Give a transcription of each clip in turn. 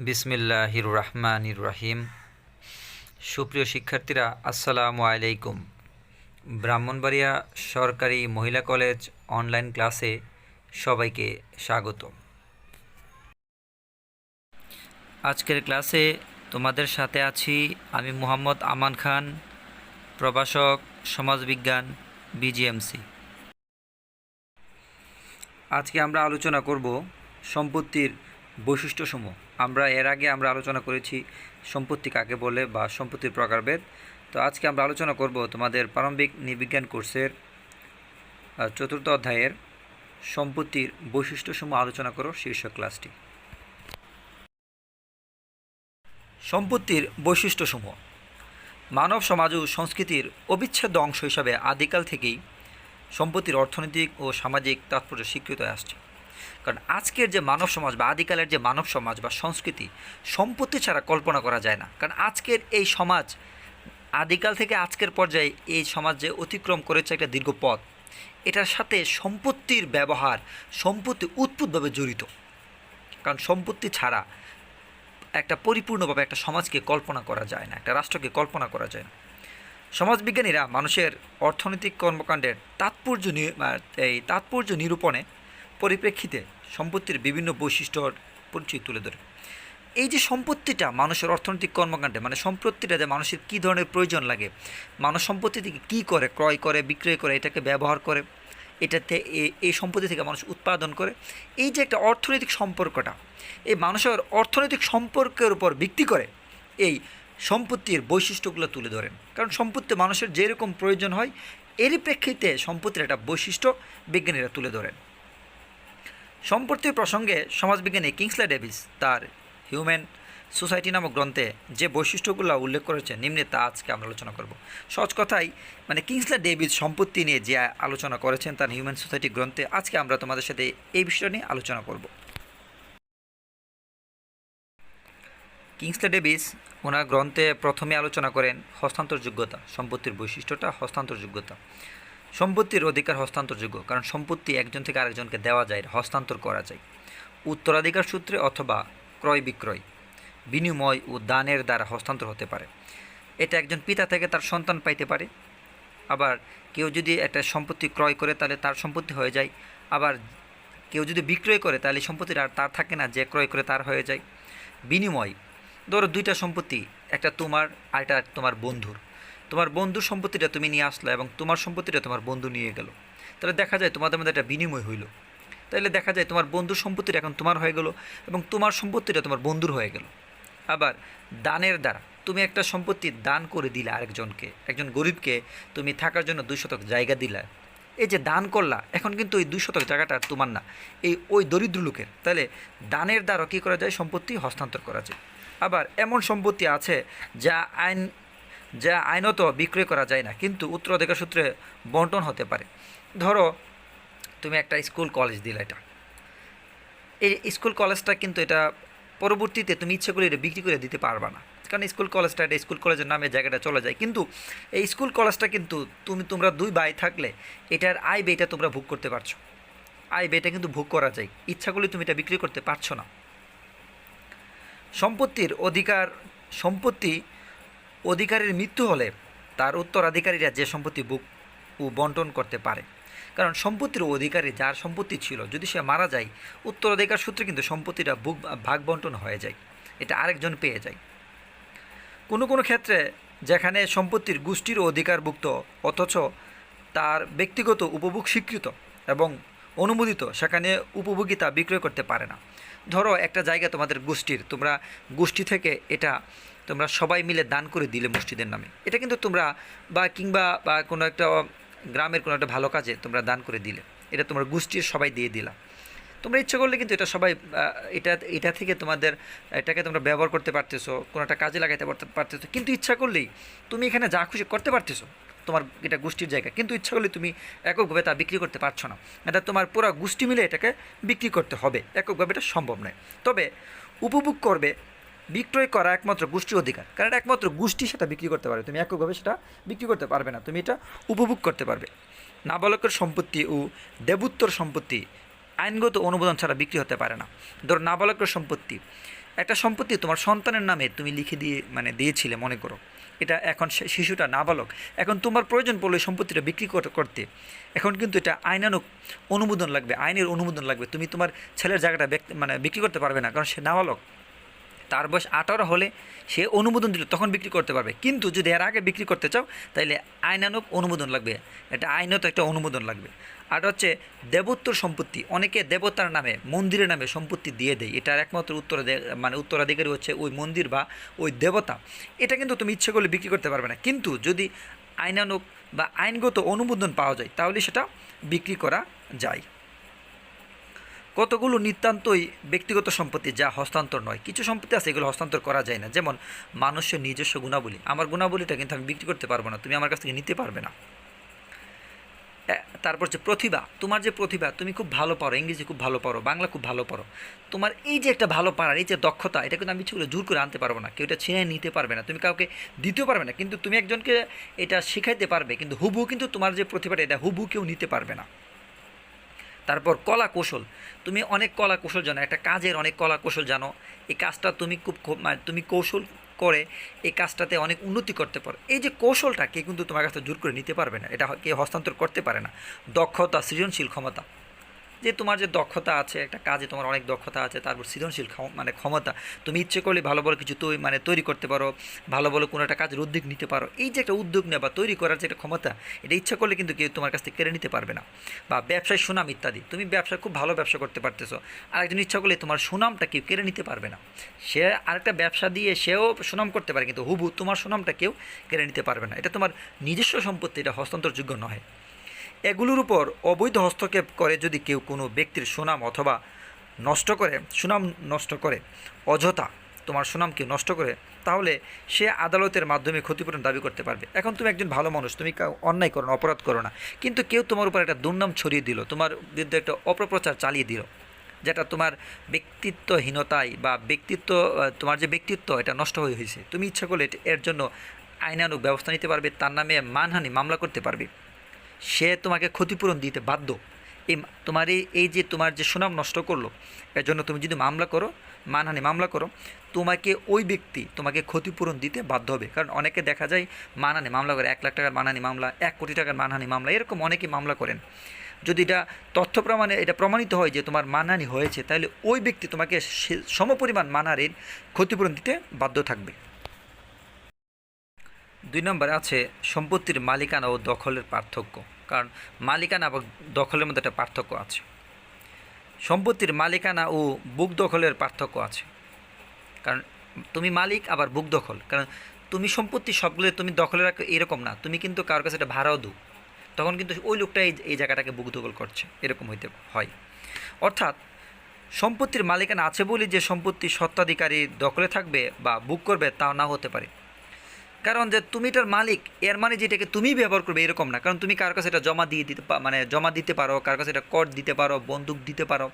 বিসমিল্লাহির রহমানির রহিম। সুপ্রিয় শিক্ষার্থীরা, আসসালামু আলাইকুম। ব্রাহ্মণবাড়িয়া সরকারি মহিলা কলেজ অনলাইন ক্লাসে সবাইকে স্বাগত। আজকের ক্লাসে তোমাদের সাথে আছি আমি মোহাম্মদ আমান খান, প্রভাষক সমাজবিজ্ঞান, বিজিএমসি। আজকে আমরা আলোচনা করব সম্পত্তির বৈশিষ্ট্যসমূহ। এর আগে আমরা আলোচনা করেছি সম্পত্তি কাকে বলে বা সম্পত্তির প্রকারভেদ। তো আজকে আমরা আলোচনা করব তোমাদের প্রারম্ভিক নৃবিজ্ঞান কোর্সের 4th অধ্যায়ের সম্পত্তির বৈশিষ্ট্যসমূহ আলোচনা করো শীর্ষক ক্লাসটি। সম্পত্তির বৈশিষ্ট্যসমূহ মানব সমাজ ও সংস্কৃতির অবিচ্ছেদ্য অংশ হিসাবে আদিকাল থেকেই সম্পত্তির অর্থনৈতিক ও সামাজিক তাৎপর্য স্বীকৃত হয়ে আসছে। কারণ আজকের যে মানব সমাজ বা আদিকালের যে মানব সমাজ বা সংস্কৃতি, সম্পত্তি ছাড়া কল্পনা করা যায় না। কারণ আজকের এই সমাজ আদিকাল থেকে আজকের পর্যায়ে এই সমাজ যে অতিক্রম করেছে একটা দীর্ঘ পথ, এটার সাথে সম্পত্তির ব্যবহার, সম্পত্তি উৎপুতভাবে জড়িত। কারণ সম্পত্তি ছাড়া একটা পরিপূর্ণভাবে একটা সমাজকে কল্পনা করা যায় না, একটা রাষ্ট্রকে কল্পনা করা যায় না। সমাজবিজ্ঞানীরা মানুষের অর্থনৈতিক কর্মকাণ্ডের তাৎপর্য নিরূপণে পরিপ্রেক্ষিতে সম্পত্তির বিভিন্ন বৈশিষ্ট্যর পরিচয় তুলে ধরে। এই যে সম্পত্তিটা মানুষের অর্থনৈতিক কর্মকাণ্ডে, মানে সম্পত্তিটা যে মানুষের কী ধরনের প্রয়োজন লাগে, মানুষ সম্পত্তি থেকে কী করে, ক্রয় করে, বিক্রয় করে, এটাকে ব্যবহার করে, এটাতে এই সম্পত্তি থেকে মানুষ উৎপাদন করে, এই যে একটা অর্থনৈতিক সম্পর্কটা, এই মানুষের অর্থনৈতিক সম্পর্কের উপর ভিত্তি করে এই সম্পত্তির বৈশিষ্ট্যগুলো তুলে ধরেন। কারণ সম্পত্তি মানুষের যেরকম প্রয়োজন হয়, এরই প্রেক্ষিতে সম্পত্তির একটা বৈশিষ্ট্য বিজ্ঞানীরা তুলে ধরেন। সম্পত্তির প্রসঙ্গে সমাজবিজ্ঞানী কিংসলে ডেভিস তার হিউম্যান সোসাইটি নামক গ্রন্থে যে বৈশিষ্ট্যগুলো উল্লেখ করেছেন, নিম্নে তা আজকে আমরা আলোচনা করব। সহজ কথাই, মানে কিংসলে ডেভিস সম্পত্তি নিয়ে যে আলোচনা করেছেন তার হিউম্যান সোসাইটি গ্রন্থে, আজকে আমরা তোমাদের সাথে এই বিষয় নিয়ে আলোচনা করব। কিংসলে ডেভিস ওনার গ্রন্থে প্রথমে আলোচনা করেন হস্তান্তরযোগ্যতা। সম্পত্তির বৈশিষ্ট্যটা হস্তান্তরযোগ্যতা। সম্পত্তির অধিকার হস্তান্তরযোগ্য, কারণ সম্পত্তি একজন থেকে আরেকজনকে দেওয়া যায়, হস্তান্তর করা যায় উত্তরাধিকার সূত্রে অথবা ক্রয় বিক্রয়, বিনিময় ও দানের দ্বারা হস্তান্তর হতে পারে। এটা একজন পিতা থেকে তার সন্তান পাইতে পারে। আবার কেউ যদি একটা সম্পত্তি ক্রয় করে তাহলে তার সম্পত্তি হয়ে যায়। আবার কেউ যদি বিক্রয় করে তাহলে সম্পত্তিটা আর তার থাকে না, যে ক্রয় করে তার হয়ে যায়। বিনিময়, ধরো দুইটা সম্পত্তি, একটা তোমার আর একটা তোমার বন্ধুর। তোমার বন্ধুর সম্পত্তিটা তুমি নিয়ে আসলো এবং তোমার সম্পত্তিটা তোমার বন্ধু নিয়ে গেল, তাহলে দেখা যায় তোমাদের মধ্যে একটা বিনিময় হইল। তাহলে দেখা যায় তোমার বন্ধুর সম্পত্তিটা এখন তোমার হয়ে গেল এবং তোমার সম্পত্তিটা তোমার বন্ধুর হয়ে গেল। আবার দানের দ্বারা তুমি একটা সম্পত্তি দান করে দিলে আরেকজনকে, একজন গরিবকে তুমি থাকার জন্য 2 শতক জায়গা দিলা। এই যে দান করলা, এখন কিন্তু ওই 2 শতক জায়গাটা আর তোমার না, ওই দরিদ্র লোকের। তাহলে দানের দ্বারা কী করা যায়, সম্পত্তি হস্তান্তর করা যায়। আবার এমন সম্পত্তি আছে যা আইনত বিক্রয় করা যায় না, কিন্তু উত্তরাধিকার সূত্রে বন্টন হতে পারে। ধরো তুমি একটা স্কুল কলেজ দিলে, এই স্কুল কলেজটা কিন্তু এটা পরবর্তীতে তুমি ইচ্ছে করে এটা বিক্রি করে দিতে পারবা না, কারণ স্কুল কলেজটা এটা স্কুল কলেজের নামে জায়গাটা চলে যায়। কিন্তু এই স্কুল কলেজটা কিন্তু তোমরা 2 ভাই থাকলে এটার আয় ব্যয়টা তোমরা ভোগ করতে পারছো। আয় ব্যয়টা কিন্তু ভোগ করা যায়, ইচ্ছা করলে তুমি এটা বিক্রি করতে পারছো না। সম্পত্তি অধিকারের মৃত্যু হলে তার উত্তরাধিকারীরা যে সম্পত্তি ভোগ ও বন্টন করতে পারে। কারণ সম্পত্তির অধিকারী যার সম্পত্তি ছিল, যদি সে মারা যায়, উত্তরাধিকার সূত্রে কিন্তু সম্পত্তিটা ভাগ বন্টন হয়ে যায়, এটা আরেকজন পেয়ে যায়। কোনো কোনো ক্ষেত্রে যেখানে সম্পত্তির গোষ্ঠীর অধিকারভুক্ত অথচ তার ব্যক্তিগত উপভোগ স্বীকৃত এবং অনুমোদিত, সেখানে উপভোগিতা বিক্রয় করতে পারে না। ধরো একটা জায়গা তোমাদের গোষ্ঠীর, তোমরা গোষ্ঠী থেকে এটা তোমরা সবাই মিলে দান করে দিলে মসজিদের নামে, এটা কিন্তু তোমরা কিংবা কোনো একটা গ্রামের কোনো একটা ভালো কাজে তোমরা দান করে দিলে, এটা তোমার গোষ্ঠীর সবাই দিয়ে দিলা। তোমরা ইচ্ছে করলে কিন্তু এটা সবাই এটা থেকে এটাকে তোমরা ব্যবহার করতে পারতেছো, কোনো একটা কাজে লাগাইতে পারতেছো, কিন্তু ইচ্ছা করলেই তুমি এখানে যা খুশি করতে পারতেছো, তোমার এটা গোষ্ঠীর জায়গা, কিন্তু ইচ্ছা করলে তুমি এককভাবে তা বিক্রি করতে পারছো না। এটা তোমার পুরো গোষ্ঠী মিলে এটাকে বিক্রি করতে হবে, এককভাবে এটা সম্ভব নয়। তবে উপভোগ করবে, বিক্রয় করা একমাত্র গোষ্ঠীর অধিকার, কারণ একমাত্র গোষ্ঠী সেটা বিক্রি করতে পারবে, তুমি এককভাবে সেটা বিক্রি করতে পারবে না, তুমি এটা উপভোগ করতে পারবে। নাবালকের সম্পত্তি ও দেবোত্তর সম্পত্তি আইনগত অনুমোদন ছাড়া বিক্রি হতে পারে না। ধরো নাবালকের সম্পত্তি, একটা সম্পত্তি তোমার সন্তানের নামে তুমি লিখে দিয়ে দিয়েছিলে মনে করো, এটা এখন শিশুটা নাবালক, এখন তোমার প্রয়োজন পড়লে সম্পত্তিটা বিক্রি করতে, এখন কিন্তু এটা আইনানুগ অনুমোদন লাগবে, আইনের অনুমোদন লাগবে। তুমি তোমার ছেলের জায়গাটা বিক্রি করতে পারবে না, কারণ সে নাবালক। তার বয়স 18 হলে সে অনুমোদন দিল তখন বিক্রি করতে পারবে। কিন্তু যদি এর আগে বিক্রি করতে চাও তাহলে আইনানুগ অনুমোদন লাগবে, এটা আইনত একটা অনুমোদন লাগবে। আর হচ্ছে দেবোত্তর সম্পত্তি, অনেকে দেবতার নামে মন্দিরের নামে সম্পত্তি দিয়ে দেয়, এটার একমাত্র উত্তরাধিকারী হচ্ছে ওই মন্দির বা ওই দেবতা। এটা কিন্তু তুমি ইচ্ছে করলে বিক্রি করতে পারবে না, কিন্তু যদি আইনানুগ বা আইনগত অনুমোদন পাওয়া যায় তাহলে সেটা বিক্রি করা যায়। কতগুলো নিতান্তই ব্যক্তিগত সম্পত্তি যা হস্তান্তর নয়। কিছু সম্পত্তি আছে এগুলো হস্তান্তর করা যায় না, যেমন মানুষের নিজস্ব গুণাবলী। আমার গুণাবলীটা কিন্তু আমি বিক্রি করতে পারবো না, তুমি আমার কাছ থেকে নিতে পারবে না। তারপর হচ্ছে প্রতিভা, তোমার যে প্রতিভা, তুমি খুব ভালো পারো, ইংরেজি খুব ভালো পারো, বাংলা খুব ভালো পারো, তোমার এই যে একটা ভালো পারার এই যে দক্ষতা, এটা কিন্তু আমি ইচ্ছেগুলো জোর করে আনতে পারবো না, কেউ এটা ছিনিয়ে নিতে পারবে না, তুমি কাউকে দিতেও পারবে না। কিন্তু তুমি একজনকে এটা শেখাইতে পারবে, কিন্তু হুবহু কিন্তু তোমার যে প্রতিভাটা এটা হুবহু কেউ নিতে পারবে না। তারপর কলা কৌশল, তুমি অনেক কলা কৌশল জানো, একটা কাজের অনেক কলা কৌশল জানো, এই কাজটা তুমি তুমি কৌশল করে এই কাজটাতে অনেক উন্নতি করতে পারো। এই যে কৌশলটা কে কিন্তু তোমার কাছে জোর করে নিতে পারবে না, এটা কে হস্তান্তর করতে পারে না। দক্ষতা, সৃজনশীল ক্ষমতা, যে তোমার যে দক্ষতা আছে, একটা কাজে তোমার অনেক দক্ষতা আছে, তারপর সৃজনশীল ক্ষমতা, তুমি ইচ্ছে করলে ভালো ভালো কিছু তৈরি করতে পারো, ভালো ভালো কোনো একটা কাজের উদ্যোগ নিতে পারো। এই যে একটা উদ্যোগ নেওয়া বা তৈরি করার যে একটা ক্ষমতা, এটা ইচ্ছা করলে কিন্তু কেউ তোমার কাছ থেকে কেড়ে নিতে পারবে না। বা ব্যবসায় সুনাম ইত্যাদি, তুমি ব্যবসা খুব ভালো ব্যবসা করতে পারতেছো, আরেকজন ইচ্ছা করলে তোমার সুনামটা কেউ কেড়ে নিতে পারবে না। সে আরেকটা ব্যবসা দিয়ে সেও সুনাম করতে পারে, কিন্তু হুবহু তোমার সুনামটা কেউ কেড়ে নিতে পারবে না। এটা তোমার নিজস্ব সম্পত্তি, এটা হস্তান্তরযোগ্য নয়। এগুলোর উপর অবৈধ হস্তক্ষেপ করে যদি কেউ কোনো ব্যক্তির সুনাম নষ্ট করে অযথা তোমার সুনাম কেউ নষ্ট করে, তাহলে সে আদালতের মাধ্যমে ক্ষতিপূরণ দাবি করতে পারবে। এখন তুমি একজন ভালো মানুষ, তুমি অন্যায় করো না, অপরাধ করো না, কিন্তু কেউ তোমার উপর একটা দুর্নাম ছড়িয়ে দিল, তোমার বিরুদ্ধে একটা অপপ্রচার চালিয়ে দিল, যেটা তোমার ব্যক্তিত্বহীনতায় বা তোমার যে ব্যক্তিত্ব এটা নষ্ট হয়েছে, তুমি ইচ্ছা করলে এর জন্য আইনানুগ ব্যবস্থা নিতে পারবে, তার নামে মানহানি মামলা করতে পারবে, সে তোমাকে ক্ষতিপূরণ দিতে বাধ্য। তোমার এই যে তোমার যে সুনাম নষ্ট করলো, এর জন্য তুমি যদি মানহানি মামলা করো, ওই ব্যক্তি তোমাকে ক্ষতিপূরণ দিতে বাধ্য হবে। কারণ অনেকে দেখা যায় মানহানি মামলা করে, 1 লাখ টাকার মানহানি মামলা, 1 কোটি টাকার মানহানি মামলা, এরকম অনেকেই মামলা করেন। যদি এটা তথ্য প্রমাণে এটা প্রমাণিত হয় যে তোমার মানহানি হয়েছে, তাহলে ওই ব্যক্তি তোমাকে সমপরিমাণ মানহানির ক্ষতিপূরণ দিতে বাধ্য থাকবে। 2 নম্বরে আছে সম্পত্তির মালিকানা ও দখলের পার্থক্য। কারণ মালিকানা এবং দখলের মধ্যে একটা পার্থক্য আছে। সম্পত্তির মালিকানা ও বুক দখলের পার্থক্য আছে। কারণ তুমি মালিক আবার বুক দখল, কারণ তুমি সম্পত্তি সবগুলো তুমি দখলে রাখো এরকম না, তুমি কিন্তু কারোর কাছে এটা ভাড়াও দাও, তখন কিন্তু ওই লোকটা এই জায়গাটাকে বুক দখল করছে, এরকম হইতে হয়। অর্থাৎ সম্পত্তির মালিকানা আছে বলে যে সম্পত্তি স্বত্বাধিকারী দখলে থাকবে বা বুক করবে তা না হতে পারে। কারণ যে তুমি এটার মালিক, এর মানে যেটাকে তুমি ব্যবহার করবে এরকম না। কারণ তুমি কার কাছে এটা জমা দিতে পারো, কার কাছে এটা কর দিতে পারো, বন্দুক দিতে পারো,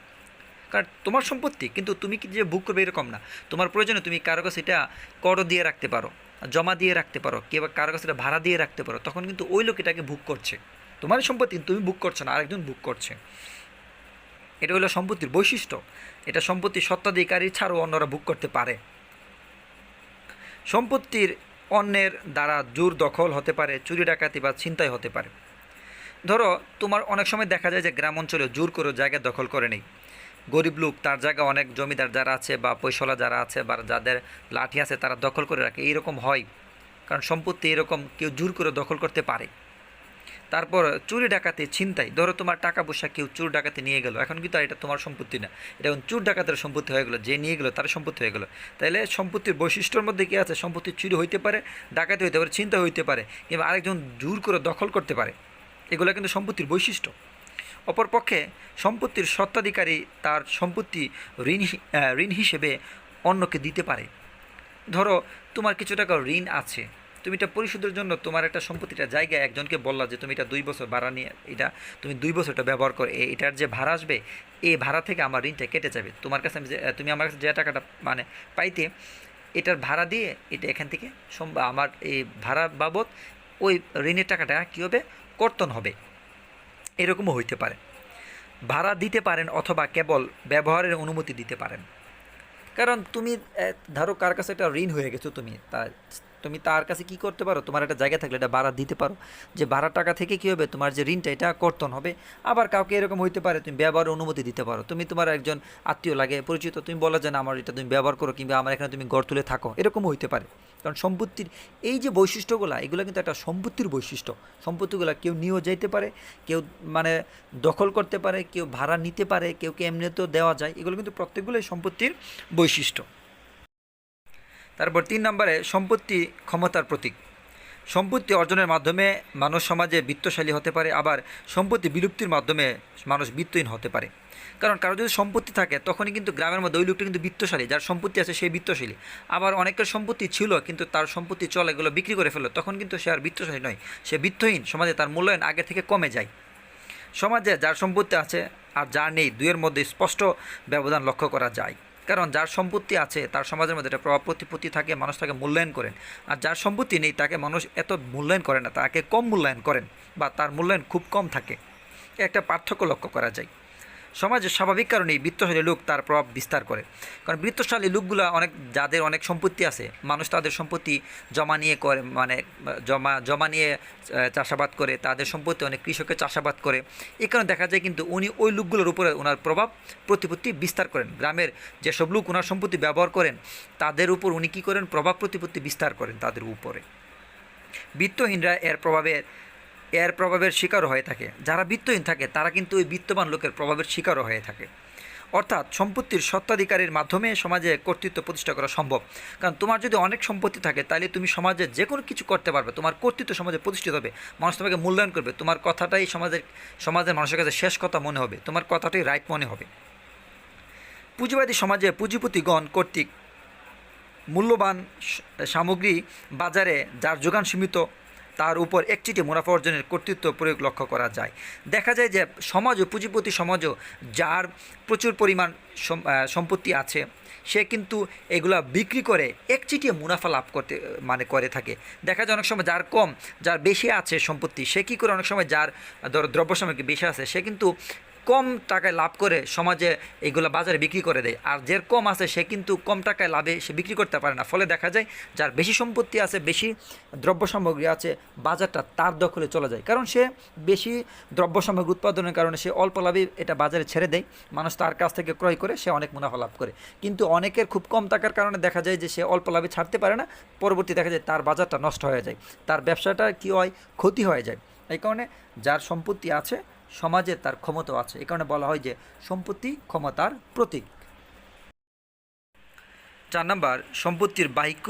কারণ তোমার সম্পত্তি, কিন্তু তুমি কি যে বুক করবে এরকম না। তোমার প্রয়োজনে তুমি কারো কাছে এটা করও দিয়ে রাখতে পারো, জমা দিয়ে রাখতে পারো, কেউ কারো কাছে এটা ভাড়া দিয়ে রাখতে পারো, তখন কিন্তু ওই লোক এটাকে বুক করছে। তোমার সম্পত্তি তুমি বুক করছো না, আরেকজন বুক করছে। এটা হলো সম্পত্তির বৈশিষ্ট্য। এটা সম্পত্তির স্বত্বাধিকারী ছাড়াও অন্যরা বুক করতে পারে। সম্পত্তির অন্যের দ্বারা জোর দখল হতে পারে, চুরি ডাকাতি বা ছিনতাই হতে পারে। ধরো তোমার অনেক সময় দেখা যায় যে গ্রাম অঞ্চলে জোর করে জায়গা দখল করে নেই, গরিব লোক তার জায়গা অনেক জমিদার যারা আছে বা পয়সলা যারা আছে বা যাদের লাঠি আছে তারা দখল করে রাখে, এইরকম হয়। কারণ সম্পত্তি এরকম কেউ জোর করে দখল করতে পারে। তারপর চুরি ডাকাতি ছিনতাই, ধরো তোমার টাকা পয়সা কেউ চুর ডাকাতি নিয়ে গেল, এখন কিন্তু আর এটা তোমার সম্পত্তি না, এটা এখন চুর ডাকাতের সম্পত্তি হয়ে গেলো, যে নিয়ে গেলো তার সম্পত্তি হয়ে গেলো। তাইলে সম্পত্তির বৈশিষ্ট্যের মধ্যে কী আছে, সম্পত্তি চুরি হইতে পারে, ডাকাতি হইতে পারে, ছিনতাই হইতে পারে, কিংবা আরেকজন জোর করে দখল করতে পারে, এগুলো কিন্তু সম্পত্তির বৈশিষ্ট্য। অপরপক্ষে সম্পত্তির স্বত্বাধিকারী তার সম্পত্তি ঋণ হিসেবে অন্যকে দিতে পারে। ধরো তোমার কিছু টাকা ঋণ আছে, তুমি এটা পরিশোধের জন্য তোমার একটা সম্পত্তিটা জায়গায় একজনকে বললা যে তুমি এটা 2 বছর ভাড়া নিয়ে এটা তুমি 2 বছর এটা ব্যবহার করে, এটার যে ভাড়া আসবে এই ভাড়া থেকে আমার ঋণটা কেটে যাবে। তোমার কাছে তুমি আমার কাছে যে টাকাটা পাইতে, এটার ভাড়া দিয়ে এটা এখান থেকে আমার এই ভাড়া বাবদ ওই ঋণের টাকাটা কী হবে, কর্তন হবে, এরকমও হইতে পারে। ভাড়া দিতে পারেন অথবা কেবল ব্যবহারের অনুমতি দিতে পারেন। কারণ তুমি ধরো কার কাছে একটা ঋণ হয়ে গেছো, তুমি তার কাছে কি করতে পারো, তোমার একটা জায়গা থাকলে এটা ভাড়া দিতে পারো, যে ভাড়ার টাকা থেকে কি হবে, তোমার যে ঋণটা এটা কর্তন হবে। আবার কাউকে এরকম হইতে পারে তুমি ব্যবহারের অনুমতি দিতে পারো, তুমি তোমার একজন আত্মীয় লাগে পরিচিত, তুমি বলো যে না আমার এটা তুমি ব্যবহার করো, কিংবা আমার এখানে তুমি ঘর তুলে থাকো, এরকমও হইতে পারে। কারণ সম্পত্তির এই যে বৈশিষ্ট্যগুলো, এগুলো কিন্তু একটা সম্পত্তির বৈশিষ্ট্য। সম্পত্তিগুলো কেউ নিয়েও যাইতে পারে, কেউ মানে দখল করতে পারে, কেউ ভাড়া নিতে পারে, কেউকে এমনিতেও দেওয়া যায়, এগুলো কিন্তু প্রত্যেকগুলোই সম্পত্তির বৈশিষ্ট্য। তারপর 3 নম্বরে সম্পত্তি ক্ষমতার প্রতীক। সম্পত্তি অর্জনের মাধ্যমে মানুষ সমাজে বিত্তশালী হতে পারে, আবার সম্পত্তি বিলুপ্তির মাধ্যমে মানুষ বিত্তহীন হতে পারে। কারণ কারো যদি সম্পত্তি থাকে তখনই কিন্তু গ্রামের মধ্যে ওই লোকটা কিন্তু বিত্তশালী, যার সম্পত্তি আছে সেই বিত্তশালী। আবার অনেকের সম্পত্তি ছিল কিন্তু তার সম্পত্তি চলে এগুলো বিক্রি করে ফেললো, তখন কিন্তু সে আর বিত্তশালী নয়, সে বিত্তহীন, সমাজে তার মূল্যায়ন আগে থেকে কমে যায়। সমাজে যার সম্পত্তি আছে আর যার নেই দুইয়ের মধ্যে স্পষ্ট ব্যবধান লক্ষ্য করা যায়। কারণ যার সম্পত্তি আছে তার সমাজের মধ্যে একটা প্রভাব প্রতিপত্তি থাকে, মানুষ তাকে মূল্যায়ন করেন। আর যার সম্পত্তি নেই তাকে মানুষ এত মূল্যায়ন করে না, তাকে কম মূল্যায়ন করেন, বা তার মূল্যায়ন খুব কম থাকে। একটা পার্থক্য লক্ষ্য করা যায়। সমাজের স্বাভাবিক কারণেই বৃত্তশালী লোক তার প্রভাব বিস্তার করে। কারণ বৃত্তশালী লোকগুলো যাদের অনেক সম্পত্তি আছে, মানুষ তাদের সম্পত্তি জমা নিয়ে করে, মানে জমা নিয়ে চাষাবাদ করে, তাদের সম্পত্তি অনেক কৃষকের চাষাবাদ করে। এই কারণে দেখা যায় কিন্তু উনি ওই লোকগুলোর উপরে ওনার প্রভাব প্রতিপত্তি বিস্তার করেন। গ্রামের যেসব লোক ওনার সম্পত্তি ব্যবহার করেন তাদের উপর উনি কী করেন, প্রভাব প্রতিপত্তি বিস্তার করেন তাদের উপরে। বিত্তহীনরা এর প্রভাবের শিকারও হয়ে থাকে। যারা বিত্তহীন থাকে তারা কিন্তু ওই বিত্তবান লোকের প্রভাবের শিকারও হয়ে থাকে। অর্থাৎ সম্পত্তির স্বত্বাধিকারের মাধ্যমে সমাজে কর্তৃত্ব প্রতিষ্ঠা করা সম্ভব। কারণ তোমার যদি অনেক সম্পত্তি থাকে তাহলে তুমি সমাজে যে কোনো কিছু করতে পারবে, তোমার কর্তৃত্ব সমাজে প্রতিষ্ঠিত হবে, মানুষ তোমাকে মূল্যায়ন করবে, তোমার কথাটাই সমাজের মানুষের কাছে শেষ কথা মনে হবে, তোমার কথাটাই রাইট মনে হবে। পুঁজিবাদী সমাজে পুঁজিপতিগণ কর্তৃক মূল্যবান সামগ্রী বাজারে যার যোগান সীমিত, তার উপর একচিটে মুনাফা অর্জনের কর্তৃত্ব প্রয়োগ লক্ষ্য করা যায়। দেখা যায় যে সমাজও পুঁজিপতি সমাজও যার প্রচুর পরিমাণ সম্পত্তি আছে, সে কিন্তু এগুলা বিক্রি করে একচিটিয়ে মুনাফা লাভ করে থাকে। দেখা যায় অনেক সময় যার বেশি আছে সম্পত্তি, সে কী করে, অনেক সময় যার দ্রব্য সামগ্রী বেশি আছে সে কিন্তু কম টাকায় লাভ করে সমাজে এইগুলো বাজারে বিক্রি করে দেয়। আর যার কম আছে সে কিন্তু কম টাকায় লাভে সে বিক্রি করতে পারে না। ফলে দেখা যায় যার বেশি সম্পত্তি আছে, বেশি দ্রব্য সামগ্রী আছে, বাজারটা তার দখলে চলে যায়। কারণ সে বেশি দ্রব্য সামগ্রী উৎপাদনের কারণে সে অল্প লাভে এটা বাজারে ছেড়ে দেয়, মানুষ তার কাছ থেকে ক্রয় করে সে অনেক মুনাফা লাভ করে। কিন্তু অনেকের খুব কম টাকার কারণে দেখা যায় যে সে অল্প লাভে ছাড়তে পারে না, পরবর্তী দেখা যায় তার বাজারটা নষ্ট হয়ে যায়, তার ব্যবসাটা কী হয়, ক্ষতি হয়ে যায়। এই কারণে যার সম্পত্তি আছে সমাজে তার ক্ষমতা আছে, এই কারণে বলা হয় যে সম্পত্তি ক্ষমতার প্রতীক। 4 নম্বর সম্পত্তির বাহ্যিক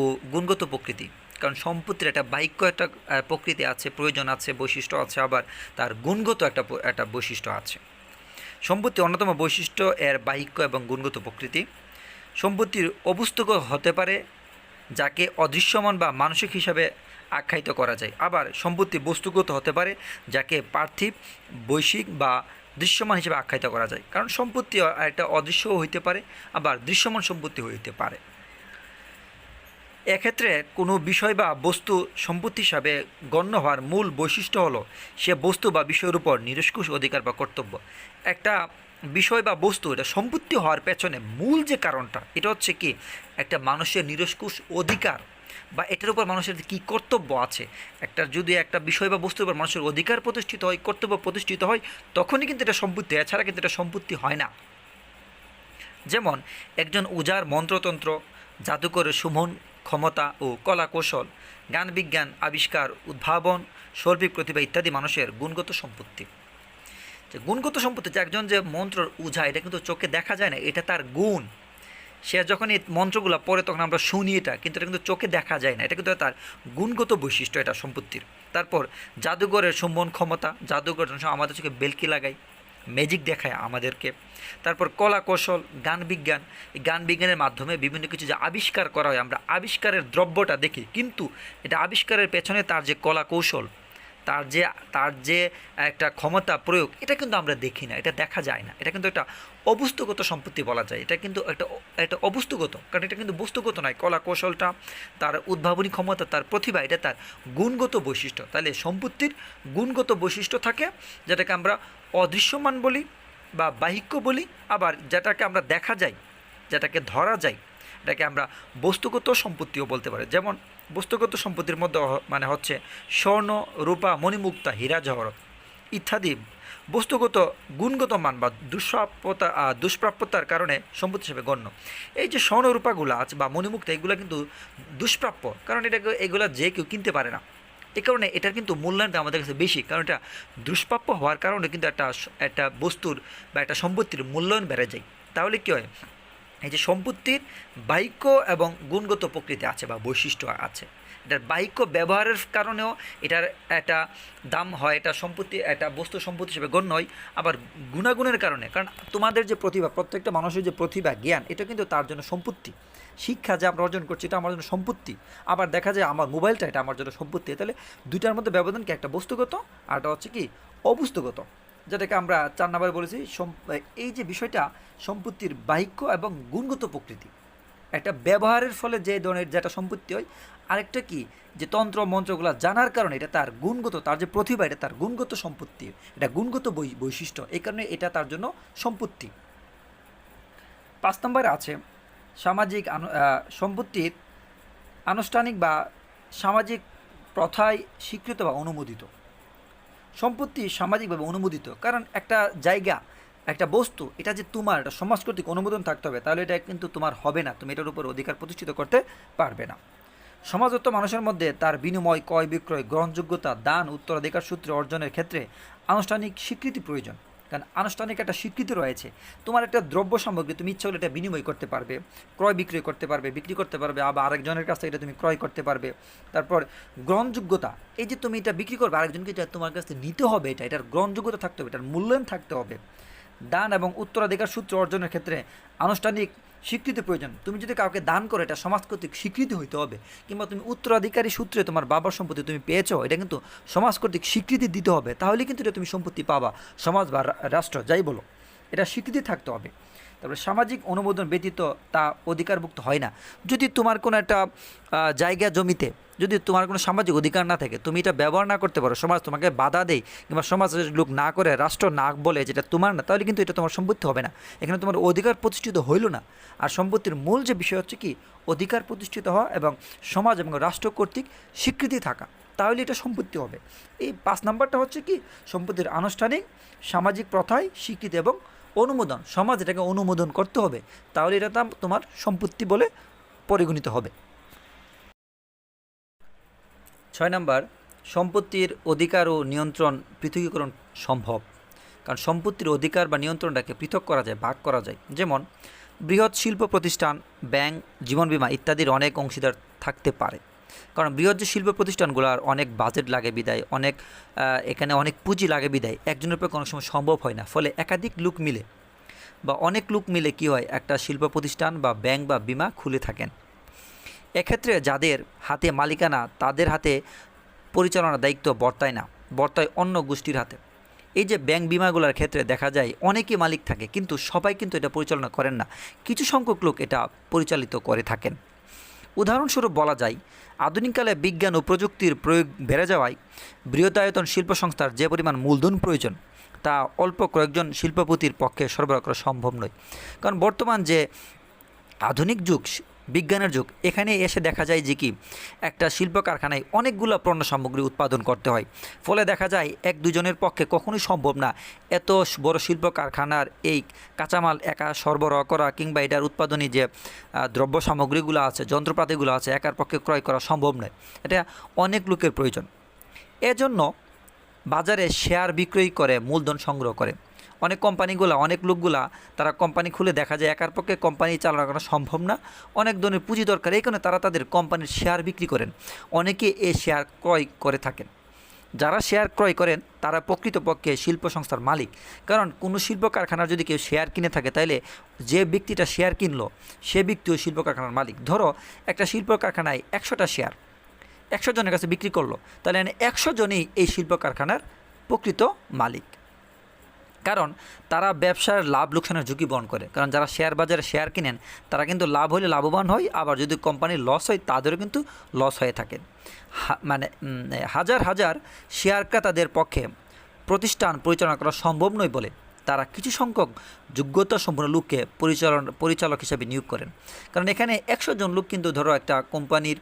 ও গুণগত প্রকৃতি। কারণ সম্পত্তির একটা বাহ্যিক একটা প্রকৃতি আছে, প্রয়োজন আছে, বৈশিষ্ট্য আছে, আবার তার গুণগত একটা বৈশিষ্ট্য আছে। সম্পত্তির অন্যতম বৈশিষ্ট্য এর বাহ্যিক এবং গুণগত প্রকৃতি। সম্পত্তির অবস্তুক হতে পারে যাকে অদৃশ্যমান বা মানসিক হিসাবে আখ্যায়িত করা যায়। আবার সম্পত্তি বস্তুগত হতে পারে যাকে পার্থিব, বৈশ্বিক বা দৃশ্যমান হিসেবে আখ্যায়িত করা যায়। কারণ সম্পত্তি একটা অদৃশ্যও হইতে পারে, আবার দৃশ্যমান সম্পত্তি হইতে পারে। এক্ষেত্রে কোনো বিষয় বা বস্তু সম্পত্তি হিসাবে গণ্য হওয়ার মূল বৈশিষ্ট্য হলো সে বস্তু বা বিষয়ের উপর নিরঙ্কুশ অধিকার বা কর্তব্য। একটা বিষয় বা বস্তু এটা সম্পত্তি হওয়ার পেছনে মূল যে কারণটা, এটা হচ্ছে কি একটা মানুষের নিরঙ্কুশ অধিকার, বা এটার উপর মানুষের কী কর্তব্য আছে। যদি একটা বিষয় বা বস্তুর উপর মানুষের অধিকার প্রতিষ্ঠিত হয়, কর্তব্য প্রতিষ্ঠিত হয়, তখনই কিন্তু এটা সম্পত্তি, এছাড়া কিন্তু এটা সম্পত্তি হয় না। যেমন একজন উজার মন্ত্রতন্ত্র, জাদুকরের সুমন ক্ষমতা ও কলা কৌশল, জ্ঞান বিজ্ঞান, আবিষ্কার, উদ্ভাবন, শৈল্পিক প্রতিভা ইত্যাদি মানুষের গুণগত সম্পত্তি। যে গুণগত সম্পত্তি, যে একজন যে মন্ত্র উঝা, এটা কিন্তু চোখে দেখা যায় না, এটা তার গুণ। সে যখন এই মন্ত্রগুলো পড়ে তখন আমরা শুনি এটা, কিন্তু এটা কিন্তু চোখে দেখা যায় না, এটা কিন্তু তার গুণগত বৈশিষ্ট্য এটা সম্পত্তির। তারপর জাদুঘরের সম্বন ক্ষমতা, জাদুঘর আমাদের চোখে বেলকি লাগায়, ম্যাজিক দেখায় আমাদেরকে। তারপর কলা কৌশল, জ্ঞান বিজ্ঞান, এই জ্ঞান বিজ্ঞানের মাধ্যমে বিভিন্ন কিছু যে আবিষ্কার করা হয়, আমরা আবিষ্কারের দ্রব্যটা দেখি, কিন্তু এটা আবিষ্কারের পেছনে তার যে কলা কৌশল, তার যে একটা ক্ষমতা প্রয়োগ, এটা কিন্তু আমরা দেখি না, এটা দেখা যায় না। এটা কিন্তু একটা অবস্তুগত সম্পত্তি বলা যায়, এটা কিন্তু একটা অবস্তুগত, কারণ এটা কিন্তু বস্তুগত নয়। কলা কৌশলটা, তার উদ্ভাবনী ক্ষমতা, তার প্রতিভা, এটা তার গুণগত বৈশিষ্ট্য। তাহলে সম্পত্তির গুণগত বৈশিষ্ট্য থাকে, যেটাকে আমরা অদৃশ্যমান বলি বা বাহ্যিক বলি, আবার যেটাকে আমরা দেখা যায়, যেটাকে ধরা যায়, এটাকে আমরা বস্তুগত সম্পত্তিও বলতে পারি। যেমন বস্তুগত সম্পত্তির মধ্যে মানে হচ্ছে স্বর্ণ, রূপা, মণিমুক্তা, হীরা, জহরত ইত্যাদি বস্তুগত গুণগত মান বা দুষ্প্রাপ্যতার কারণে সম্পত্তি হিসেবে গণ্য। এই যে স্বর্ণ রূপাগুলো আছে বা মণিমুক্তা, এগুলো কিন্তু দুষ্প্রাপ্য, কারণ এগুলো যে কেউ কিনতে পারে না। এই কারণে এটার কিন্তু মূল্যায়নটা আমাদের কাছে বেশি, কারণ এটা দুষ্প্রাপ্য হওয়ার কারণে কিন্তু একটা বস্তুর বা একটা সম্পত্তির মূল্যায়ন বেড়ে যায়। তাহলে কী হয়, এই যে সম্পত্তির বাহ্যিক এবং গুণগত প্রকৃতি আছে বা বৈশিষ্ট্য আছে, এটার বাহ্যিক ব্যবহারের কারণেও এটার একটা দাম হয়, এটা সম্পত্তি, একটা বস্তু সম্পত্তি হিসেবে গণ্য হয়। আবার গুণাগুণের কারণে, কারণ তোমাদের যে প্রতিভা, প্রত্যেকটা মানুষের যে প্রতিভা, জ্ঞান, এটা কিন্তু তার জন্য সম্পত্তি। শিক্ষা যে আমরা অর্জন করছি, এটা আমার জন্য সম্পত্তি। আবার দেখা যায় আমার মোবাইলটা, এটা আমার জন্য সম্পত্তি। তাহলে দুইটার মধ্যে ব্যবধান কি, একটা বস্তুগত আর একটা হচ্ছে কি অবস্তুগত, যেটাকে আমরা 4 নম্বরে বলেছি। এই যে বিষয়টা সম্পত্তির বাহ্যিক এবং গুণগত প্রকৃতি, একটা ব্যবহারের ফলে যে ধরনের যেটা সম্পত্তি হয়, আরেকটা কি যে তন্ত্র মন্ত্রগুলো জানার কারণে এটা তার গুণগত, তার যে প্রতিভা, এটা তার গুণগত সম্পত্তি, এটা গুণগত বৈশিষ্ট্য, এই কারণে এটা তার জন্য সম্পত্তি। 5 নম্বরে আছে সামাজিক সম্পত্তির আনুষ্ঠানিক বা সামাজিক প্রথায় স্বীকৃত বা অনুমোদিত। সম্পত্তি সামাজিকভাবে অনুমোদিত, কারণ একটা জায়গা, একটা বস্তু, এটা যে তোমার, এটা সমাজ কর্তৃক অনুমোদন থাকতে হবে, তাহলে এটা কিন্তু তোমার হবে না, তুমি এটার উপর অধিকার প্রতিষ্ঠিত করতে পারবে না। সমাজত্ব মানুষের মধ্যে তার বিনিময়, ক্রয় বিক্রয়, গ্রহণযোগ্যতা, দান, উত্তরাধিকার সূত্রে অর্জনের ক্ষেত্রে আনুষ্ঠানিক স্বীকৃতি প্রয়োজন, কারণ আনুষ্ঠানিক একটা স্বীকৃতি রয়েছে। তোমার একটা দ্রব্য সামগ্রী, তুমি ইচ্ছা হলে এটা বিনিময় করতে পারবে, ক্রয় বিক্রয় করতে পারবে, বিক্রি করতে পারবে, আবার আরেকজনের কাছ থেকে এটা তুমি ক্রয় করতে পারবে। তারপর গ্রহণযোগ্যতা, এই যে তুমি এটা বিক্রি করবে, আরেকজনকে এটা তোমার কাছ থেকে নিতে হবে, এটার গ্রহণযোগ্যতা থাকতে হবে, এটার মূল্যায়ন থাকতে হবে। দান এবং উত্তরাধিকার সূত্রে অর্জনের ক্ষেত্রে আনুষ্ঠানিক স্বীকৃতি প্রয়োজন। তুমি যদি কাউকে দান করো, এটা সমাজ কর্তৃক স্বীকৃতি হইতে হবে, কিংবা তুমি উত্তরাধিকারী সূত্রে তোমার বাবার সম্পত্তি তুমি পেয়েছো, এটা কিন্তু সমাজ কর্তৃক স্বীকৃতি দিতে হবে, তাহলে কিন্তু এটা তুমি সম্পত্তি পাবা। সমাজ বা রাষ্ট্র যাই বলো, এটা স্বীকৃতি থাকতে হবে। তারপরে সামাজিক অনুমোদন ব্যতীত তা অধিকারভুক্ত হয় না। যদি তোমার কোনো একটা জায়গা জমিতে যদি তোমার কোনো সামাজিক অধিকার না থাকে, তুমি এটা ব্যবহার না করতে পারো, সমাজ তোমাকে বাধা দেয়, কিংবা সমাজের লোক না করে, রাষ্ট্র না বলে যেটা তোমার না, তাহলে কিন্তু এটা তোমার সম্পত্তি হবে না। এখানে তোমার অধিকার প্রতিষ্ঠিত হইল না। আর সম্পত্তির মূল যে বিষয় হচ্ছে কি, অধিকার প্রতিষ্ঠিত হওয়া এবং সমাজ এবং রাষ্ট্র কর্তৃক স্বীকৃতি থাকা, তাহলে এটা সম্পত্তি হবে। এই 5 নম্বরটা হচ্ছে কি, সম্পত্তির আনুষ্ঠানিক, সামাজিক প্রথায় স্বীকৃতি এবং অনুমোদন, সমাজ এটাকে অনুমোদন করতে হবে, তাহলে এটা তোমার সম্পত্তি বলে পরিগণিত হবে। 6 নম্বর, সম্পত্তির অধিকার ও নিয়ন্ত্রণ পৃথকীকরণ সম্ভব, কারণ সম্পত্তির অধিকার বা নিয়ন্ত্রণটাকে পৃথক করা যায়, ভাগ করা যায়। যেমন বৃহৎ শিল্প প্রতিষ্ঠান, ব্যাংক, জীবন বীমা ইত্যাদির অনেক অংশীদার থাকতে পারে, কারণ বৃহৎ যে শিল্প প্রতিষ্ঠানগুলোর অনেক বাজেট লাগে বিদায়, এখানে অনেক পুঁজি লাগে বিদায়, একজনের পক্ষে অনেক সময় সম্ভব হয় না। ফলে একাধিক লোক মিলে বা অনেক লোক মিলে কী হয়, একটা শিল্প প্রতিষ্ঠান বা ব্যাংক বা বিমা খুলে থাকেন। এক্ষেত্রে যাদের হাতে মালিকানা, তাদের হাতে পরিচালনার দায়িত্ব বর্তায় অন্য গোষ্ঠীর হাতে। এই যে ব্যাংক বিমাগুলোর ক্ষেত্রে দেখা যায় অনেকেই মালিক থাকে, কিন্তু সবাই কিন্তু এটা পরিচালনা করেন না, কিছু সংখ্যক লোক এটা পরিচালিত করে থাকেন। উদাহরণস্বরূপ বলা যায়, আধুনিককালে বিজ্ঞান ও প্রযুক্তির প্রয়োগ বেড়ে যাওয়ায় বৃহদায়তন শিল্প সংস্থার যে পরিমাণ মূলধন প্রয়োজন, তা অল্প কয়েকজন শিল্পপতির পক্ষে সরবরাহ করা সম্ভব নয়। কারণ বর্তমান যে আধুনিক যুগ, বিজ্ঞানের যুগ, এখানে এসে দেখা যায় যে কি, একটা শিল্প কারখানায় অনেকগুলো পণ্য সামগ্রী উৎপাদন করতে হয়। ফলে দেখা যায় 1-2 জনের পক্ষে কখনোই সম্ভব না এত বড় শিল্প কারখানার এই কাঁচামাল একা সরবরাহ করা, কিংবা এটার উৎপাদনী যে দ্রব্য সামগ্রীগুলো আছে, যন্ত্রপাতিগুলো আছে, একার পক্ষে ক্রয় করা সম্ভব নয়, এটা অনেক লোকের প্রয়োজন। এজন্য বাজারে শেয়ার বিক্রয় করে মূলধন সংগ্রহ করে অনেক কোম্পানিগুলো, অনেক লোকগুলা, তারা কোম্পানি খুলে দেখা যায় একার পক্ষে কোম্পানি চালানো করা সম্ভব না, অনেক ধরনের পুঁজি দরকার, এই কারণে তারা তাদের কোম্পানির শেয়ার বিক্রি করেন, অনেকে এই শেয়ার ক্রয় করে থাকেন। যারা শেয়ার ক্রয় করেন তারা প্রকৃতপক্ষে শিল্প সংস্থার মালিক, কারণ কোনো শিল্প কারখানার যদি কেউ শেয়ার কিনে থাকে, তাহলে যে ব্যক্তিটা শেয়ার কিনলো সে ব্যক্তিও শিল্প কারখানার মালিক। ধরো একটা শিল্প কারখানায় 100টা শেয়ার 100 জনের কাছে বিক্রি করলো, তাহলে 100 জনই এই শিল্প কারখানার প্রকৃত মালিক, কারণ তারা ব্যবসার লাভ লোকসানের ঝুঁকি বহন করে। কারণ যারা শেয়ার বাজারে শেয়ার কিনেন, তারা কিন্তু লাভ হলে লাভবান হয়, আবার যদি কোম্পানির লস হয় তাদেরও কিন্তু লস হয়ে থাকে। মানে হাজার হাজার শেয়ার ক্রেতাদের পক্ষে প্রতিষ্ঠান পরিচালনা করা সম্ভব নয় বলে তারা কিছু সংখ্যক যোগ্যতা সম্পন্ন লোককে পরিচালক হিসেবে নিয়োগ করেন। কারণ এখানে 100 জন লোক কিন্তু ধরো একটা কোম্পানির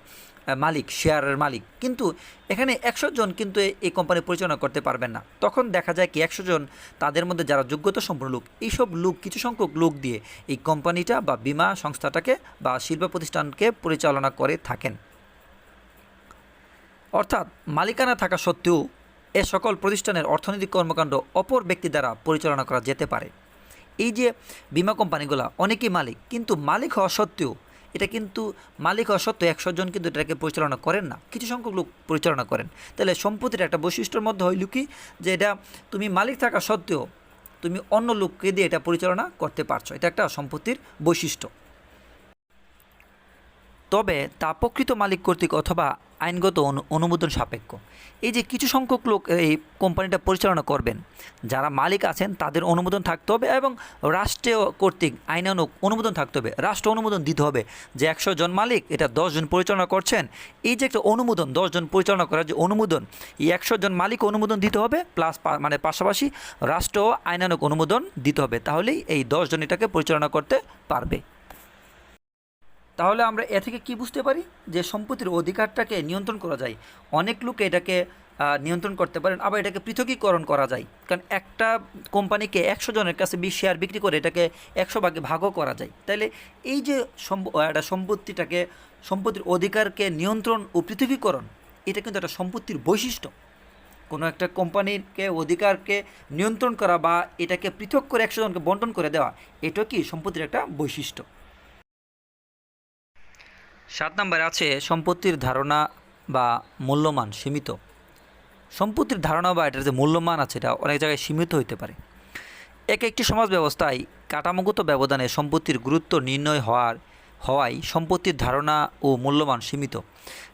মালিক, শেয়ারের মালিক, কিন্তু এখানে 100 জন কিন্তু এই কোম্পানি পরিচালনা করতে পারবেন না। তখন দেখা যায় কি 100 জন তাদের মধ্যে যারা যোগ্যতা সম্পন্ন লোক, এইসব লোক কিছু সংখ্যক লোক দিয়ে এই কোম্পানিটা বা বীমা সংস্থাটাকে বা শিল্প প্রতিষ্ঠানকে পরিচালনা করে থাকেন। অর্থাৎ মালিকানা থাকা সত্ত্বেও এ সকল প্রতিষ্ঠানের অর্থনৈতিক কর্মকাণ্ড অপর ব্যক্তি দ্বারা পরিচালনা করা যেতে পারে। এই যে বীমা কোম্পানিগুলো অনেকেই মালিক, কিন্তু মালিক হওয়া সত্ত্বেও 100 জন কিন্তু এটাকে পরিচালনা করেন না, কিছু সংখ্যক লোক পরিচালনা করেন। তাহলে সম্পত্তির একটা বৈশিষ্ট্যের মধ্যে হইল কি, যে এটা তুমি মালিক থাকা সত্ত্বেও তুমি অন্য লোককে দিয়ে এটা পরিচালনা করতে পারছো, এটা একটা সম্পত্তির বৈশিষ্ট্য। তবে তা প্রকৃত মালিক কর্তৃক অথবা আইনগত অনুমোদন সাপেক্ষ। এই যে কিছু সংখ্যক লোক এই কোম্পানিটা পরিচালনা করবেন, যারা মালিক আছেন তাদের অনুমোদন থাকতে হবে এবং রাষ্ট্রীয় কর্তৃক আইনানুগ অনুমোদন থাকতে হবে, রাষ্ট্র অনুমোদন দিতে হবে যে 100 জন মালিক এটা 10 জন পরিচালনা করছেন। এই যে একটা অনুমোদন, 10 জন পরিচালনা করার যে অনুমোদন, এই 100 জন মালিক অনুমোদন দিতে হবে, প্লাস মানে পাশাপাশি রাষ্ট্র আইনানুগ অনুমোদন দিতে হবে, তাহলেই এই 10 জন এটাকে পরিচালনা করতে পারবে। তাহলে আমরা এ থেকে কি বুঝতে পারি, যে সম্পত্তির অধিকারটাকে নিয়ন্ত্রণ করা যায়। অনেক লোক এটাকে নিয়ন্ত্রণ করতে পারেন, আবার এটাকে পৃথকীকরণ করা যায়। কারণ একটা কোম্পানিকে 100 জনের কাছে 20 শেয়ার বিক্রি করে এটাকে 100 ভাগে ভাগও করা যায়। তাইলে এই যে একটা সম্পত্তির অধিকারকে নিয়ন্ত্রণ ও পৃথকীকরণ, এটা কিন্তু একটা সম্পত্তির বৈশিষ্ট্য। কোনো একটা কোম্পানিকে অধিকারকে নিয়ন্ত্রণ করা বা এটাকে পৃথক করে 100 জনকে বন্টন করে দেওয়া, এটা কি সম্পত্তির একটা বৈশিষ্ট্য। 7 নম্বরে আছে সম্পত্তির ধারণা বা মূল্যমান সীমিত। সম্পত্তির ধারণা বা এটার যে মূল্যমান আছে এটা অনেক জায়গায় সীমিত হতে পারে। একটি সমাজ ব্যবস্থায় কাঠামোগত ব্যবধানে সম্পত্তির গুরুত্ব নির্ণয় হওয়ায় সম্পত্তির ধারণা ও মূল্যমান সীমিত।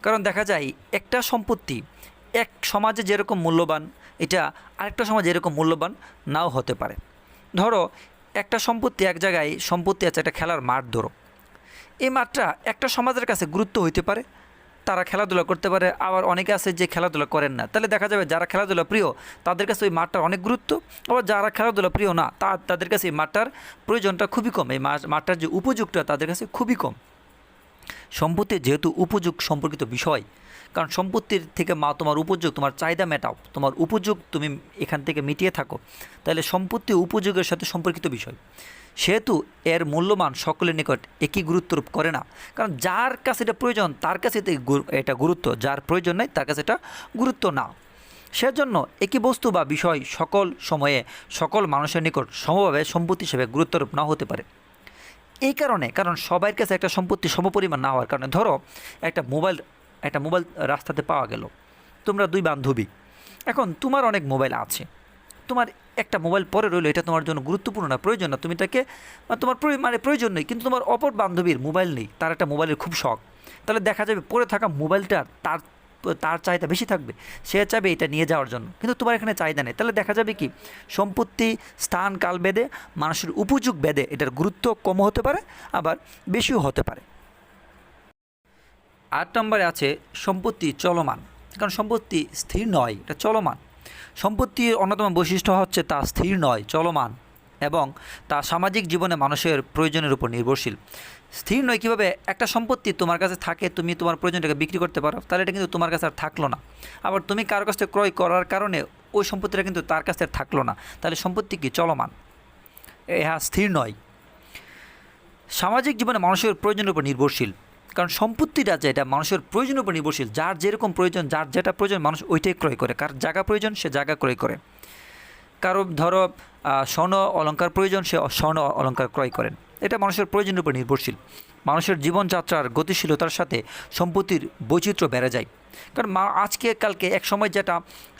কারণ দেখা যায় একটা সম্পত্তি এক সমাজে যেরকম মূল্যবান, এটা আরেকটা সমাজে এরকম মূল্যবান নাও হতে পারে। ধরো একটা সম্পত্তি, এক জায়গায় সম্পত্তি আছে একটা খেলার মাঠ, ধরো এই মাঠটা একটা সমাজের কাছে গুরুত্ব হইতে পারে, তারা খেলাধুলা করতে পারে, আবার অনেকে আছে যে খেলাধুলা করেন না। তাহলে দেখা যাবে যারা খেলাধুলা প্রিয় তাদের কাছে ওই মাঠটার অনেক গুরুত্ব, আবার যারা খেলাধুলা প্রিয় না তাদের কাছে এই মাঠটার প্রয়োজনটা খুবই কম, এই মাঠটার যে উপযোগটা তাদের কাছে খুবই কম। সম্পত্তি যেহেতু উপযোগ সম্পর্কিত বিষয়, কারণ সম্পত্তির থেকে তোমার উপযোগ, তোমার চাহিদা মেটাও, তোমার উপযোগ তুমি এখান থেকে মিটিয়ে থাকো, তাহলে সম্পত্তি উপযোগের সাথে সম্পর্কিত বিষয়, সেহেতু এর মূল্যমান সকলের নিকট একই গুরুত্বরূপ করে না। কারণ যার কাছে এটা প্রয়োজন তার কাছে এটা গুরুত্ব, যার প্রয়োজন নেই তার কাছে এটা গুরুত্ব না। সেজন্য একই বস্তু বা বিষয় সকল সময়ে সকল মানুষের নিকট সমভাবে সম্পত্তি হিসেবে গুরুত্বরূপ না হতে পারে। এই কারণ সবার কাছে একটা সম্পত্তি সমপরিমাণ না হওয়ার কারণে, ধরো একটা মোবাইল রাস্তাতে পাওয়া গেল, তোমরা 2 বান্ধবী, এখন তোমার অনেক মোবাইল আছে, তোমার একটা মোবাইল পরে রইলো, এটা তোমার জন্য গুরুত্বপূর্ণ না, প্রয়োজন না, তুমি তাকে তোমার প্রয়োজন নেই, কিন্তু তোমার অপর বান্ধবীর মোবাইল নেই, তার একটা মোবাইলের খুব শখ, তাহলে দেখা যাবে পরে থাকা মোবাইলটার তার চাহিদা বেশি থাকবে, সে চাইবে এটা নিয়ে যাওয়ার জন্য, কিন্তু তোমার এখানে চাহিদা নেই। তাহলে দেখা যাবে কি সম্পত্তি স্থান কাল ভেদে, মানুষের উপযোগ ভেদে এটার গুরুত্ব কম হতে পারে, আবার বেশিও হতে পারে। 8 নম্বরে আছে সম্পত্তি চলমান। কারণ সম্পত্তি স্থির নয়, এটা চলমান। সম্পত্তির অন্যতম বৈশিষ্ট্য হচ্ছে তা স্থির নয়, চলমান, এবং তা সামাজিক জীবনে মানুষের প্রয়োজনের উপর নির্ভরশীল। স্থির নয় কীভাবে? একটা সম্পত্তি তোমার কাছে থাকে, তুমি তোমার প্রয়োজনটাকে বিক্রি করতে পারো, তাহলে এটা কিন্তু তোমার কাছে আর থাকলো না। আবার তুমি কারো কাছ থেকে ক্রয় করার কারণে ওই সম্পত্তিটা কিন্তু তার কাছে আর থাকলো না, তাহলে সম্পত্তি কি চলমান, হ্যাঁ স্থির নয়। সামাজিক জীবনে মানুষের প্রয়োজনের উপর নির্ভরশীল। কারণ সম্পত্তিটা যেটা মানুষের প্রয়োজনের উপর নির্ভরশীল, যার যেরকম প্রয়োজন, যার যেটা প্রয়োজন মানুষ ওইটাই ক্রয় করে। কার জায়গা প্রয়োজন সে জায়গা ক্রয় করে, কারো ধরো স্বর্ণ অলংকার প্রয়োজন সে স্বর্ণ অলংকার ক্রয় করেন। এটা মানুষের প্রয়োজনের উপর নির্ভরশীল। মানুষের জীবনযাত্রার গতিশীলতার সাথে সম্পত্তির বৈচিত্র্য বেড়ে যায়। কারণ আজকে কালকে এক সময় যেটা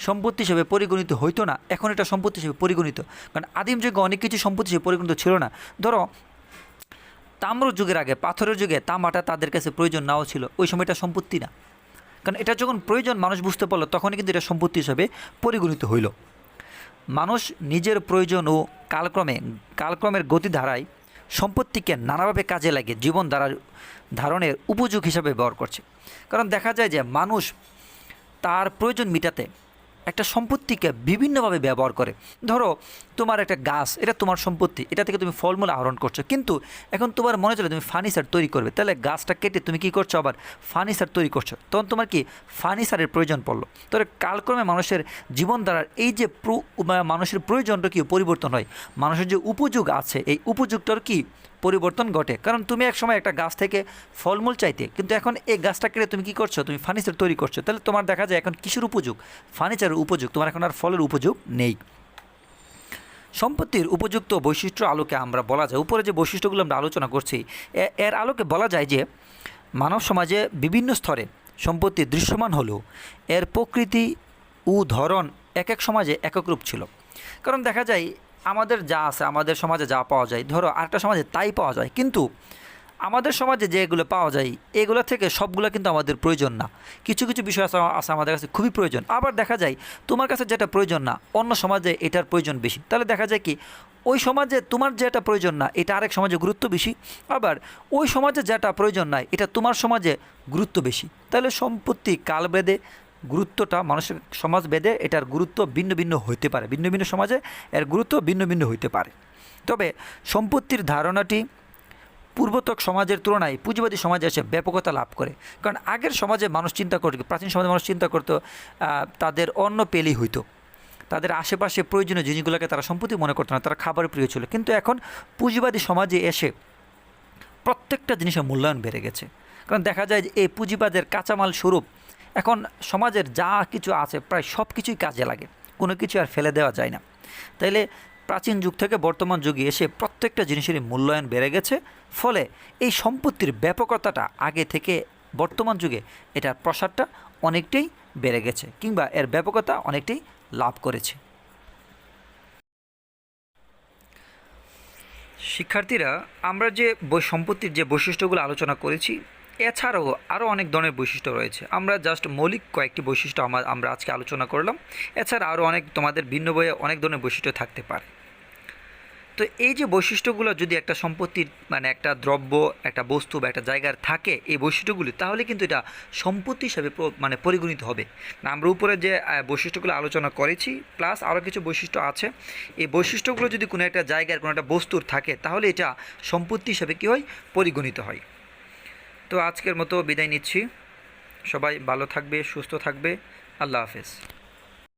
সম্পত্তি হিসেবে পরিগণিত হইতো না, এখন এটা সম্পত্তি হিসেবে পরিগণিত। কারণ আদিম যুগে অনেক কিছু সম্পত্তি হিসেবে পরিগণিত ছিল না। ধরো তাম্র যুগের আগে, পাথরের যুগে তামাটা তাদের কাছে প্রয়োজন নাও ছিল, ওই সময়টা সম্পত্তি না। কারণ এটা যখন প্রয়োজন মানুষ বুঝতে পারলো, তখনই কিন্তু এটা সম্পত্তি হিসেবে পরিগণিত হইল। মানুষ নিজের প্রয়োজন ও কালক্রমের গতিধারায় সম্পত্তিকে নানাভাবে কাজে লাগে জীবন ধারণের উপযোগ হিসাবে ব্যবহার করছে। কারণ দেখা যায় যে মানুষ তার প্রয়োজন মেটাতে একটা সম্পত্তিকে বিভিন্নভাবে ব্যবহার করে। ধরো তোমার একটা গাছ, এটা তোমার সম্পত্তি, এটা থেকে তুমি ফলমূল আহরণ করছো, কিন্তু এখন তোমার মনে চলে তুমি ফার্নিচার তৈরি করবে, তাহলে গাছটা কেটে তুমি কী করছো, আবার ফার্নিচার তৈরি করছো, তখন তোমার কি ফার্নিচারের প্রয়োজন পড়লো। তবে কালক্রমে মানুষের জীবনধারার এই যে মানুষের প্রয়োজনটা কি পরিবর্তন হয়, মানুষের যে উপযোগ আছে এই উপযোগটার কি পরিবর্তন ঘটে। কারণ তুমি এক সময় একটা গাছ থেকে ফলমূল চাইতে, কিন্তু এখন এই গাছটা কেটে তুমি কী করছো, তুমি ফার্নিচার তৈরি করছো, তাহলে তোমার দেখা যায় এখন কিসের উপযোগ, ফার্নিচারের উপযোগ, তোমার এখন আর ফলের উপযোগ নেই। সম্পত্তির উপযুক্ত বৈশিষ্ট্য আলোকে আমরা বলা যায়, উপরে যে বৈশিষ্ট্যগুলো আমরা আলোচনা করছি এর আলোকে বলা যায় যে মানব সমাজে বিভিন্ন স্তরে সম্পত্তি দৃশ্যমান হলেও এর প্রকৃতি ও ধরন এক এক সমাজে একক রূপ ছিল। কারণ দেখা যায় আমাদের যা আছে, আমাদের সমাজে যা পাওয়া যায়, ধরো আরেকটা সমাজে তাই পাওয়া যায়, কিন্তু আমাদের সমাজে যেগুলো পাওয়া যায় এগুলো থেকে সবগুলো কিন্তু আমাদের প্রয়োজন না। কিছু কিছু বিষয় আছে আমাদের কাছে খুবই প্রয়োজন, আবার দেখা যায় তোমার কাছে যেটা প্রয়োজন না অন্য সমাজে এটার প্রয়োজন বেশি। তাহলে দেখা যায় কি ওই সমাজে তোমার যেটা প্রয়োজন না এটা আরেক সমাজে গুরুত্ব বেশি, আবার ওই সমাজে যেটা প্রয়োজন নাই এটা তোমার সমাজে গুরুত্ব বেশি। তাহলে সম্পত্তি কালভেদে গুরুত্বটা মানুষের সমাজ ভেদে এটার গুরুত্ব ভিন্ন ভিন্ন হইতে পারে, ভিন্ন ভিন্ন সমাজে এর গুরুত্ব ভিন্ন ভিন্ন হইতে পারে। তবে সম্পত্তির ধারণাটি পূর্বতক সমাজের তুলনায় পুঁজিবাদী সমাজে এসে ব্যাপকতা লাভ করে। কারণ আগের সমাজে মানুষ চিন্তা করতো, প্রাচীন সমাজে মানুষ চিন্তা করতো তাদের অন্ন পেলেই হইতো, তাদের আশেপাশে প্রয়োজনীয় জিনিসগুলোকে তারা সম্পত্তি মনে করতো না, তারা খাবারের প্রিয় ছিল। কিন্তু এখন পুঁজিবাদী সমাজে এসে প্রত্যেকটা জিনিসের মূল্যায়ন বেড়ে গেছে। কারণ দেখা যায় যে এই পুঁজিবাদের কাঁচামাল স্বরূপ এখন সমাজের যা কিছু আছে প্রায় সব কিছুই কাজে লাগে, কোনো কিছু আর ফেলে দেওয়া যায় না। তাইলে প্রাচীন যুগ থেকে বর্তমান যুগে এসে প্রত্যেকটা জিনিসেরই মূল্যায়ন বেড়ে গেছে, ফলে এই সম্পত্তির ব্যাপকতাটা আগে থেকে বর্তমান যুগে এটার প্রসারটা অনেকটাই বেড়ে গেছে, কিংবা এর ব্যাপকতা অনেকটাই লাভ করেছে। শিক্ষার্থীরা, আমরা যে সম্পত্তির যে বৈশিষ্ট্যগুলো আলোচনা করেছি এছাড়াও আরও অনেক ধরনের বৈশিষ্ট্য রয়েছে, আমরা জাস্ট মৌলিক কয়েকটি বৈশিষ্ট্য আমরা আজকে আলোচনা করলাম। এছাড়া আরও অনেক তোমাদের ভিন্ন বইয়ে অনেক ধরনের বৈশিষ্ট্য থাকতে পারে। তো এই যে বৈশিষ্ট্যগুলো যদি একটা সম্পত্তির মানে একটা দ্রব্য, একটা বস্তু বা একটা জায়গার থাকে এই বৈশিষ্ট্যগুলি, তাহলে কিন্তু এটা সম্পত্তি হিসাবে মানে পরিগণিত হবে। আমরা উপরে যে বৈশিষ্ট্যগুলো আলোচনা করেছি প্লাস আরও কিছু বৈশিষ্ট্য আছে, এই বৈশিষ্ট্যগুলো যদি কোনো একটা জায়গার কোনো একটা বস্তুর থাকে তাহলে এটা সম্পত্তি হিসাবে কী হয়, পরিগণিত হয়। তো আজকের মতো বিদায় নিচ্ছি, সবাই ভালো থাকবে, সুস্থ থাকবে, আল্লাহ হাফেজ।